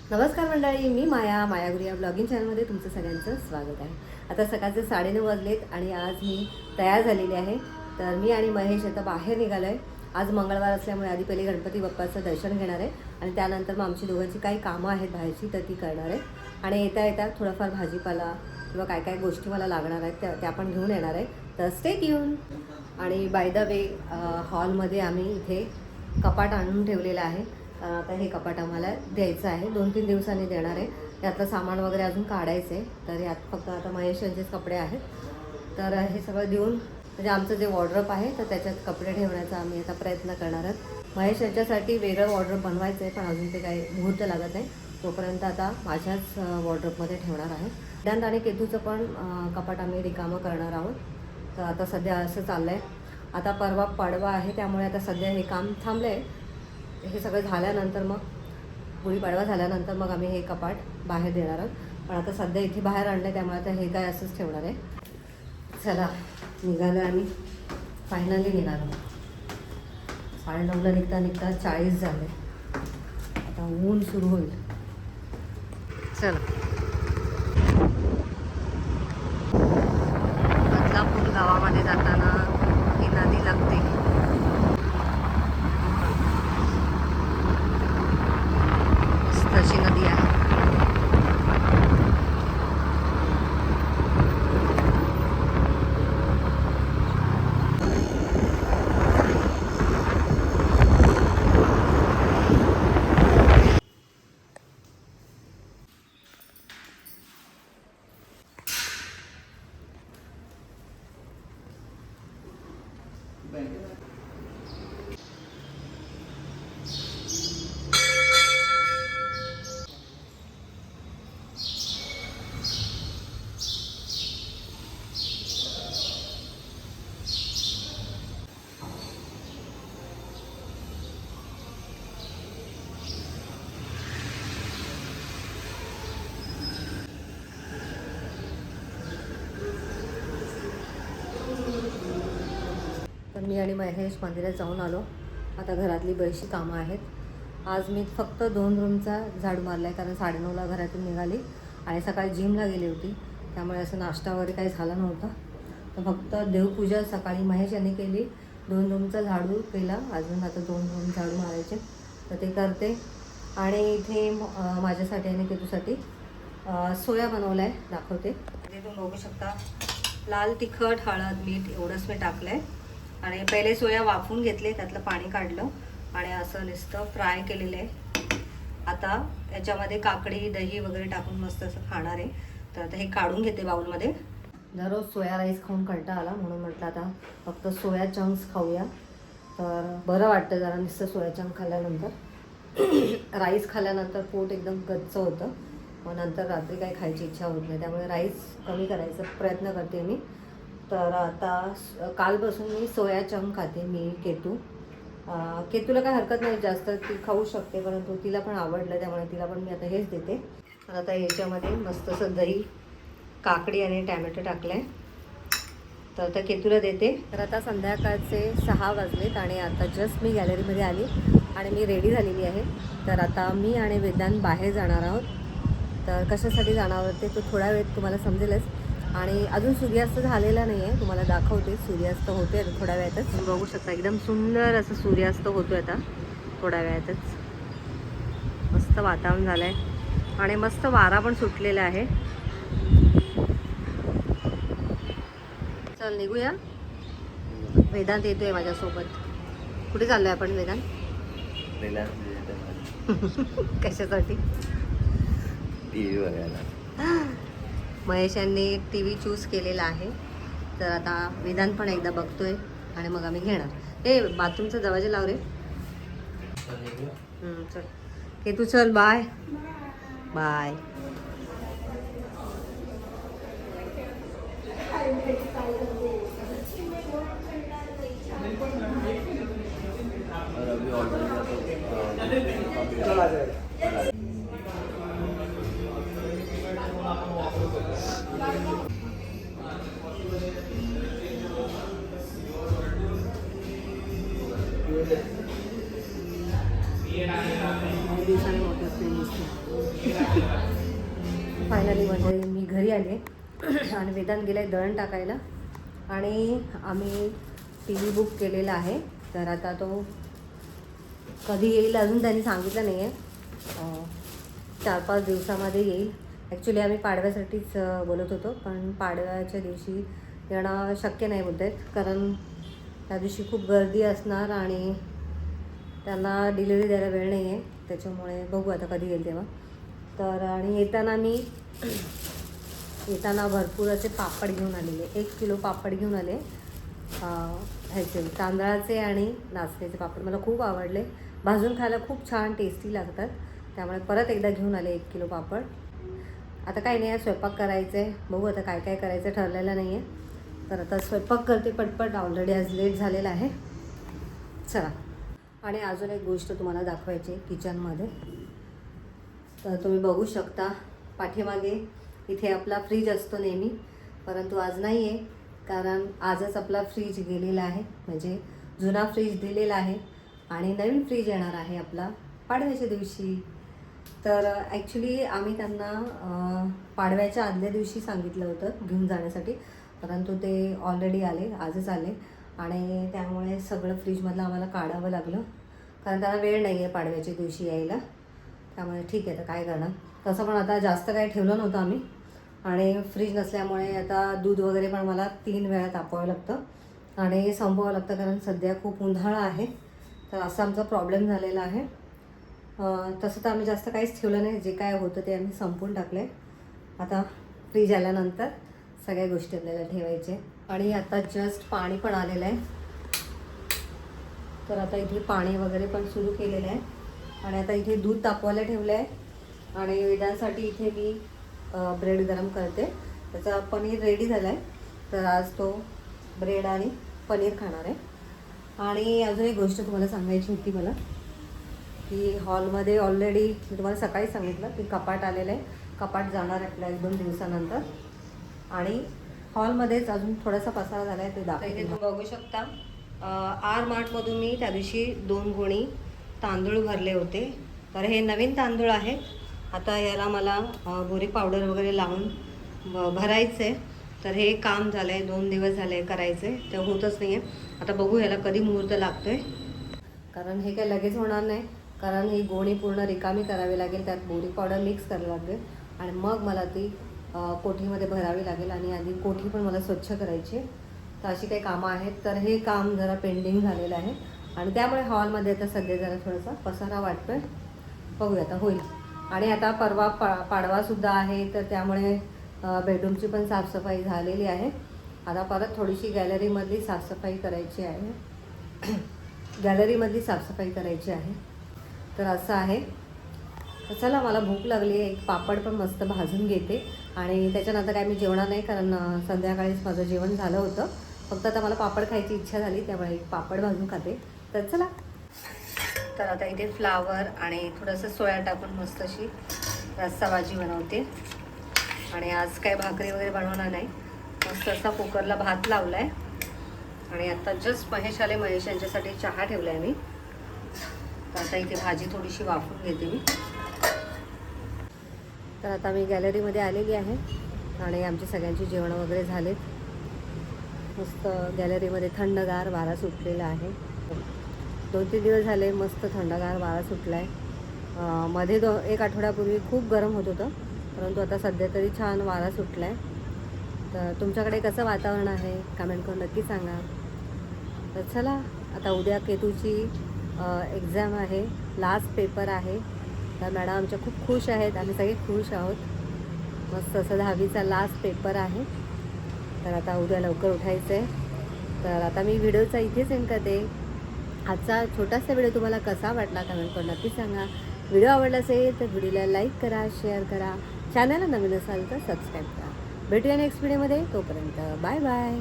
नमस्कार मंडळी, मी मायागुरी या ब्लॉगिंग चॅनलमध्ये तुमचं सगळ्यांचं स्वागत आहे. आता सकाळचे 9:30 वाजलेत आणि आज मी तयार झालेली आहे. तर मी आणि महेश आता बाहेर निघालो आहे. आज मंगळवार असल्यामुळे आधी पहिले गणपती बाप्पाचं दर्शन घेणार आहे आणि त्यानंतर मग आमची दोघांची काही कामं आहेत बाहेरची तर ती करणार आहे. आणि येता येता थोडाफार भाजीपाला किंवा काय काय गोष्टी मला लागणार आहेत त्या पण घेऊन येणार आहे. तर स्टे ट्यून. आणि बाय द वे हॉलमध्ये आम्ही इथे कपाट आणून ठेवलेलं आहे. आता हे कपाट आम्हाला द्यायचं आहे, 2-3 दिवसांनी देणार आहे. त्यातलं सामान वगैरे अजून काढायचं आहे. तर यात फक्त आता महेश यांचेच कपडे आहेत. तर हे सगळं देऊन म्हणजे आमचं जे वॉर्डरोब आहे तर त्याच्यात कपडे ठेवण्याचा आम्ही आता प्रयत्न करणार आहोत. महेश यांच्यासाठी वेगळं वॉर्डरोब बनवायचं आहे, पण अजून ते काही मुहूर्त लागत नाही. तोपर्यंत आता माझ्याच वॉर्डरोबमध्ये ठेवणार आहे. वेदांत आणि केतूचं पण कपाट आम्ही रिकामं करणार आहोत. तर आता सध्या असं चाललं आहे. आता परवा पाडवा आहे, त्यामुळे आता सध्या हे काम थांबलं आहे. हे सगळं झाल्यानंतर मग गुढीपाडवा झाल्यानंतर मग आम्ही हे कपाट बाहेर देणार आहोत. पण आता सध्या इथे बाहेर आणलं आहे, त्यामुळे आता हे काय असंच ठेवणार आहे. चला निघालं आणि फायनली निघालो. 9:30ला निघता 40 झाले. आता ऊन सुरू होईल. चला बदलापूर गावामध्ये जाताना ही नदी लागते. अशी नदी आहे. तर मी आणि महेश मंदिरात जाऊन आलो. आता घरातली बरीचशी कामं आहेत. आज मी फक्त 2 रूमचा झाडू मारला आहे, कारण 9:30ला घरातून निघाली आणि सकाळी जिमला गेली होती. त्यामुळे असं नाश्ता वगैरे काही झाला नव्हता. तर फक्त देवपूजा सकाळी महेश यांनी केली. 2 रूमचा झाडू केला. अजून आता 2 रूम झाडू मारायचे तर ते करते. आणि इथे माझ्यासाठी आणि केतूसाठी सोया बनवला आहे, दाखवते. इथे तुम्ही बघू शकता. लाल तिखट, हळद, मीठ एवढंच मी टाकलं आहे. आणि पहिले सोया वाफवून घेतले, त्यातलं पाणी काढलं आणि असं नुसतं फ्राय केलेलं आहे. आता याच्यामध्ये काकडी, दही वगैरे टाकून मस्त असं खाणार आहे. तर आता हे काढून घेते बाउलमध्ये. दररोज सोया राईस खाऊन कंटाळा आला, म्हणून म्हटलं आता फक्त सोया चंक्स खाऊया. तर बरं वाटतं जरा नुसतं सोया चंक खाल्ल्यानंतर. राईस खाल्ल्यानंतर पोट एकदम गच्च होतं, मग नंतर रात्री काही खायची इच्छा होत नाही. त्यामुळे राईस कमी करायचा प्रयत्न करते मी. तर आता कालपासून मी सोया चंक खाते. मी केतूला काय हरकत नाही जास्त, ती खाऊ शकते, परंतु तिला पण आवडलं त्यामुळे तिला पण मी आता हेच देते. तर आता याच्यामध्ये मस्त असं दही, काकडी आणि टॅमॅटो टाकलं आहे. तर आता केतूला देते. तर आता संध्याकाळचे 6 वाजलेत आणि आता जस्ट मी गॅलरीमध्ये आली आणि मी रेडी झालेली आहे. तर आता मी आणि वेदांत बाहेर जाणार आहोत. तर कशासाठी जाणार आहोत ते थोड्या वेळात तुम्हाला समजेलच. आणि अजून सूर्यास्त झालेला नाही आहे, तुम्हाला दाखवते. सूर्यास्त होते आता थोड्या वेळातच. तुम्ही बघू शकता एकदम सुंदर असं सूर्यास्त होतो आता थोड्या वेळातच. मस्त वातावरण झालं आहे आणि मस्त वारा पण सुटलेला आहे. चल निघूया. वेदांत येतोय माझ्यासोबत. कुठे चाललोय आपण वेदांत? कशासाठी? TV बघायला. महेश यांनी TV चूज केलेला आहे. तर आता वेदांत पण एकदा बघतोय आणि मग आम्ही घेणार. हे बाथरूमचा दरवाजा लाव रे. चल केतू चल. Bye bye. एक दिवसाने मोठं स्क्रीन दिसते. फायनली म्हणजे मी घरी आले आणि वेदांत गेले दळण टाकायला आणि आम्ही टी व्ही बुक केलेला आहे. तर आता तो कधी येईल अजून त्यांनी सांगितलं नाही आहे. 4-5 दिवसामध्ये येईल. ॲक्च्युली आम्ही पाडव्यासाठीच बोलत होतो, पण पाडव्याच्या दिवशी येणं शक्य नाही बोलत आहेत, कारण त्या दिवशी खूप गर्दी असणार आणि त्यांना डिलिव्हरी द्यायला वेळ नाही आहे. त्याच्यामुळे बघू आता कधी येईल तेव्हा. तर आणि येताना भरपूर असे पापड घेऊन आलेले. 1 किलो पापड घेऊन आले. ह्याचे तांदळाचे आणि नाचणीचे पापड मला खूप आवडले. भाजून खायला खूप छान टेस्टी लागतात. त्यामुळे परत एकदा घेऊन आले 1 किलो पापड. आता काही नाही आहे, स्वयंपाक करायचं आहे. बघू आता काय काय करायचं ठरलेलं नाही आहे. तर आता स्वयंपाक करते पटपट. ऑलरेडी आज लेट झालेला आहे. चला. आणि अजून एक गोष्ट तुम्हाला दाखवायची आहे किचनमध्ये. तर तुम्ही बघू शकता पाठीमागे इथे आपला फ्रीज असतो नेहमी, परंतु आज नाही आहे, कारण आजच आपला फ्रीज गेलेला आहे. म्हणजे जुना फ्रीज दिलेला आहे आणि नवीन फ्रीज येणार आहे आपला पाडव्याच्या दिवशी. तर ॲक्च्युली आम्ही त्यांना पाडव्याच्या आदल्या दिवशी सांगितलं होतं घेऊन जाण्यासाठी, परंतु ते ऑलरेडी आले, आजच आले आणि त्यामुळे सगळं फ्रीजमधलं आम्हाला काढावं लागलं, कारण त्यांना वेळ नाही आहे पाडव्याच्या दिवशी यायला. त्यामुळे ठीक आहे, तर काय करणार. तसं पण आता जास्त काही ठेवलं नव्हतं आम्ही आणि फ्रीज नसल्यामुळे आता दूध वगैरे पण मला 3 वेळा तापवावं लागतं आणि संपवावं लागतं, कारण सध्या खूप उन्हाळा आहे. तर असा आमचा प्रॉब्लेम झालेला आहे. तसं तर आम्ही जास्त काहीच ठेवलं नाही. जे काय होतं ते आम्ही संपवून टाकलं आहे. आता फ्रीज आल्यानंतर सगळ्या गोष्टी आपल्याला ठेवायचे. आणि आता जस्ट पाणी पण आलेलं आहे. तर आता इथे पाणी वगैरे पण सुरू केलेलं आहे आणि आता इथे दूध तापवायला ठेवलं आहे आणि वेदांसाठी इथे मी ब्रेड गरम करते. त्याचा पनीर रेडी झाला आहे, तर आज तो ब्रेड आणि पनीर खाणार आहे. आणि अजून एक गोष्ट तुम्हाला सांगायची होती मला, की हॉलमध्ये ऑलरेडी मी तुम्हाला सकाळी सांगितलं की कपाट आलेलं आहे. कपाट जाणार आहे आपल्या 1-2 दिवसानंतर आणि हॉलमध्येच अजून थोडासा पसारा झाला आहे, ते दाखवते. तुम्ही बघू शकता आर मार्टमधून मी त्या दिवशी 2 गोणी तांदूळ भरले होते. तर हे नवीन तांदूळ आहेत. आता याला मला बोरी पावडर वगैरे लावून भरायचं आहे. तर हे काम झालं आहे, 2 दिवस झाले करायचं आहे, ते होतच नाही आहे. आता बघू ह्याला कधी मुहूर्त लागतो आहे, कारण हे काही लगेच होणार नाही, कारण ही गोणी पूर्ण रिकामी करावी लागेल, त्यात बोरी पावडर मिक्स करावी लागेल आणि मग मला ती कोठीमध्ये भरावी लागेल आणि आधी कोठी पण मला स्वच्छ करायची. तर अशी काही कामं आहेत. तर हे काम जरा पेंडिंग झालेलं आहे आणि त्यामुळे हॉलमध्ये आता सध्या जरा थोडासा पसारा वाटतो आहे. बघूया आता होईल. आणि आता परवा पाडवासुद्धा आहे, तर त्यामुळे बेडरूमची पण साफसफाई झालेली आहे. आता परत थोडीशी गॅलरीमधली साफसफाई करायची आहे. तर असं आहे. तर चला, मला भूक लागली आहे. एक पापड पण मस्त भाजून घेते आणि त्याच्यानंतर काय मी जेवणार नाही, कारण संध्याकाळीच माझं जेवण झालं होतं. फक्त आता मला पापड खायची इच्छा झाली, त्यामुळे एक पापड भाजून खाते. तर चला. तर आता इथे फ्लावर आणि थोडंसं सोया टाकून मस्त अशी रस्सा भाजी बनवते. आणि आज काय भाकरी वगैरे बनवणार नाही, मस्त असा कुकरला भात लावला आहे. आणि आता जस्ट महेश आले, महेश यांच्यासाठी चहा ठेवला आहे मी. तर आता इथे भाजी थोडीशी वाफून घेते मी. तर आता मी गॅलरीमध्ये आलेली आहे आणि आमची सगळ्यांची जेवणं वगैरे झालेत. मस्त गॅलरीमध्ये थंडगार वारा सुटलेला आहे. 2-3 दिवस झाले मस्त थंडगार वारा सुटला आहे. मध्ये 1 आठवड्यापूर्वी खूप गरम होत होतं, परंतु आता सध्या तरी छान वारा सुटला आहे. तर तुमच्याकडे कसं वातावरण आहे कमेंट करून नक्की सांगा. तर चला, आता उद्या केतूची एक्झाम आहे, लास्ट पेपर आहे. तर मॅडम आमच्या खूप खुश आहेत, आम्ही सगळे खुश आहोत. मस्त असं 10वीचा लास्ट पेपर आहे. तर आता उद्या लवकर उठायचं आहे. तर आता मी व्हिडिओचा इथेच एंड करते. आजचा छोटासा व्हिडिओ तुम्हाला कसा वाटला कमेंट करून नक्की सांगा. व्हिडिओ आवडला असेल तर व्हिडिओला लाईक करा, शेअर करा, चॅनलला नवीन असाल तर सबस्क्राईब करा. भेटूया नेक्स्ट व्हिडिओमध्ये. तोपर्यंत बाय बाय.